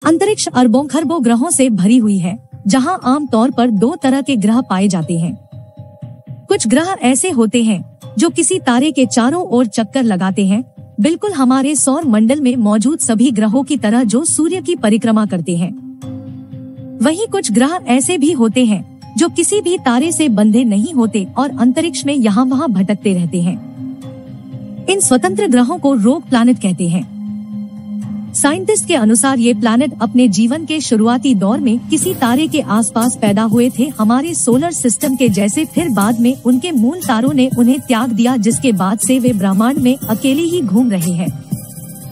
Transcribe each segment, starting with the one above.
अंतरिक्ष अरबों खरबों ग्रहों से भरी हुई है, जहां आमतौर पर 2 तरह के ग्रह पाए जाते हैं। कुछ ग्रह ऐसे होते हैं जो किसी तारे के चारों ओर चक्कर लगाते हैं, बिल्कुल हमारे सौर मंडल में मौजूद सभी ग्रहों की तरह जो सूर्य की परिक्रमा करते हैं। वहीं कुछ ग्रह ऐसे भी होते हैं जो किसी भी तारे से बंधे नहीं होते और अंतरिक्ष में यहाँ वहाँ भटकते रहते हैं। इन स्वतंत्र ग्रहों को रोग प्लैनेट कहते हैं। साइंटिस्ट के अनुसार ये प्लैनेट अपने जीवन के शुरुआती दौर में किसी तारे के आसपास पैदा हुए थे, हमारे सोलर सिस्टम के जैसे, फिर बाद में उनके मूल तारों ने उन्हें त्याग दिया, जिसके बाद से वे ब्रह्मांड में अकेले ही घूम रहे हैं।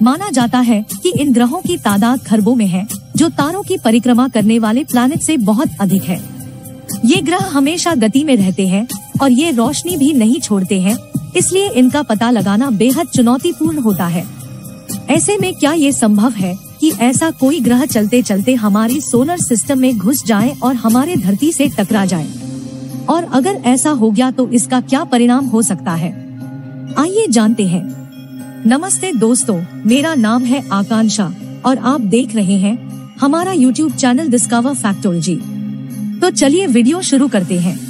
माना जाता है कि इन ग्रहों की तादाद खरबों में है, जो तारों की परिक्रमा करने वाले प्लैनेट से बहुत अधिक है। ये ग्रह हमेशा गति में रहते हैं और ये रोशनी भी नहीं छोड़ते हैं, इसलिए इनका पता लगाना बेहद चुनौतीपूर्ण होता है। ऐसे में क्या ये संभव है कि ऐसा कोई ग्रह चलते चलते हमारी सोलर सिस्टम में घुस जाए और हमारे धरती से टकरा जाए? और अगर ऐसा हो गया तो इसका क्या परिणाम हो सकता है? आइए जानते हैं। नमस्ते दोस्तों, मेरा नाम है आकांक्षा और आप देख रहे हैं हमारा YouTube चैनल डिस्कवर फैक्टोलॉजी। तो चलिए वीडियो शुरू करते हैं।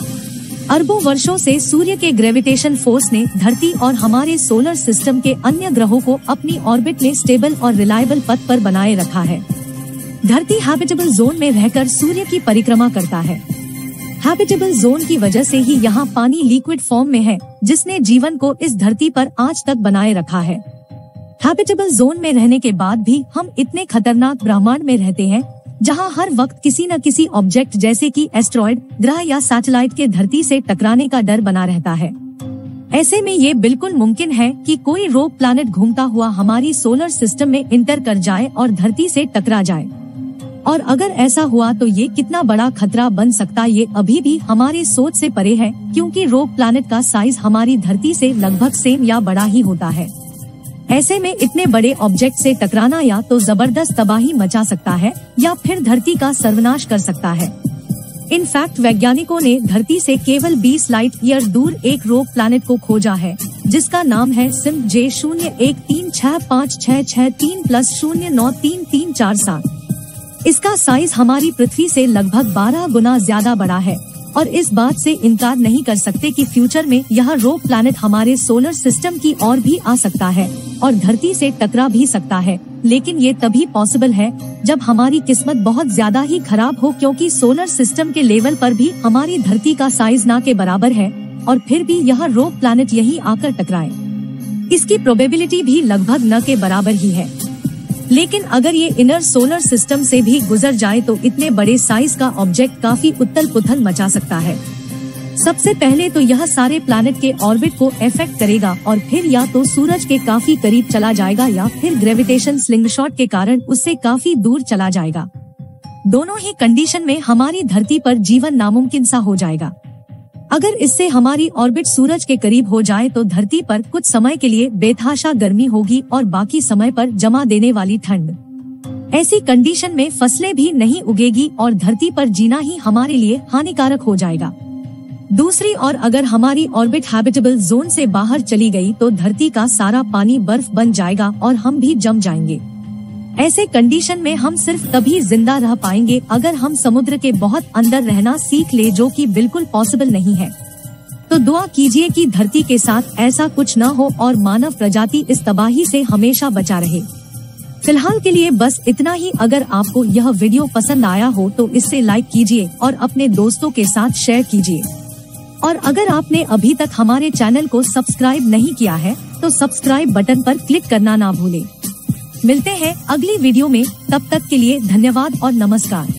अरबों वर्षों से सूर्य के ग्रेविटेशन फोर्स ने धरती और हमारे सोलर सिस्टम के अन्य ग्रहों को अपनी ऑर्बिट में स्टेबल और रिलायबल पथ पर बनाए रखा है। धरती हैबिटेबल जोन में रहकर सूर्य की परिक्रमा करता है। हैबिटेबल जोन की वजह से ही यहाँ पानी लिक्विड फॉर्म में है, जिसने जीवन को इस धरती पर आज तक बनाए रखा है। हैबिटेबल जोन में रहने के बाद भी हम इतने खतरनाक ब्रह्मांड में रहते हैं, जहां हर वक्त किसी न किसी ऑब्जेक्ट जैसे कि एस्ट्रॉयड, ग्रह या सैटेलाइट के धरती से टकराने का डर बना रहता है। ऐसे में ये बिल्कुल मुमकिन है कि कोई रोग प्लैनेट घूमता हुआ हमारी सोलर सिस्टम में इंटर कर जाए और धरती से टकरा जाए। और अगर ऐसा हुआ तो ये कितना बड़ा खतरा बन सकता, ये अभी भी हमारे सोच से परे है, क्योंकि रोग प्लैनेट का साइज हमारी धरती से लगभग सेम या बड़ा ही होता है। ऐसे में इतने बड़े ऑब्जेक्ट से टकराना या तो जबरदस्त तबाही मचा सकता है या फिर धरती का सर्वनाश कर सकता है। इनफैक्ट वैज्ञानिकों ने धरती से केवल 20 लाइट ईयर दूर एक रोग प्लैनेट को खोजा है, जिसका नाम है सिम्ब J01365663+093347। इसका साइज हमारी पृथ्वी से लगभग 12 गुना ज्यादा बड़ा है और इस बात से इनकार नहीं कर सकते कि फ्यूचर में यह रोग प्लैनेट हमारे सोलर सिस्टम की ओर भी आ सकता है और धरती से टकरा भी सकता है। लेकिन ये तभी पॉसिबल है जब हमारी किस्मत बहुत ज्यादा ही खराब हो, क्योंकि सोलर सिस्टम के लेवल पर भी हमारी धरती का साइज ना के बराबर है और फिर भी यह रोग प्लैनेट यहीं आकर टकराए। इसकी प्रोबेबिलिटी भी लगभग न के बराबर ही है। लेकिन अगर ये इनर सोलर सिस्टम से भी गुजर जाए तो इतने बड़े साइज का ऑब्जेक्ट काफी उथल पुथल मचा सकता है। सबसे पहले तो यह सारे प्लैनेट के ऑर्बिट को इफेक्ट करेगा और फिर या तो सूरज के काफी करीब चला जाएगा या फिर ग्रेविटेशन स्लिंगशॉट के कारण उससे काफी दूर चला जाएगा। दोनों ही कंडीशन में हमारी धरती पर जीवन नामुमकिन सा हो जाएगा। अगर इससे हमारी ऑर्बिट सूरज के करीब हो जाए तो धरती पर कुछ समय के लिए बेतहाशा गर्मी होगी और बाकी समय पर जमा देने वाली ठंड। ऐसी कंडीशन में फसलें भी नहीं उगेगी और धरती पर जीना ही हमारे लिए हानिकारक हो जाएगा। दूसरी ओर अगर हमारी ऑर्बिट हैबिटेबल जोन से बाहर चली गई तो धरती का सारा पानी बर्फ बन जाएगा और हम भी जम जाएंगे। ऐसे कंडीशन में हम सिर्फ तभी जिंदा रह पाएंगे अगर हम समुद्र के बहुत अंदर रहना सीख ले, जो कि बिल्कुल पॉसिबल नहीं है। तो दुआ कीजिए कि धरती के साथ ऐसा कुछ न हो और मानव प्रजाति इस तबाही से हमेशा बचा रहे। फिलहाल के लिए बस इतना ही। अगर आपको यह वीडियो पसंद आया हो तो इसे लाइक कीजिए और अपने दोस्तों के साथ शेयर कीजिए। और अगर आपने अभी तक हमारे चैनल को सब्सक्राइब नहीं किया है तो सब्सक्राइब बटन पर क्लिक करना ना भूलें। मिलते हैं अगली वीडियो में, तब तक के लिए धन्यवाद और नमस्कार।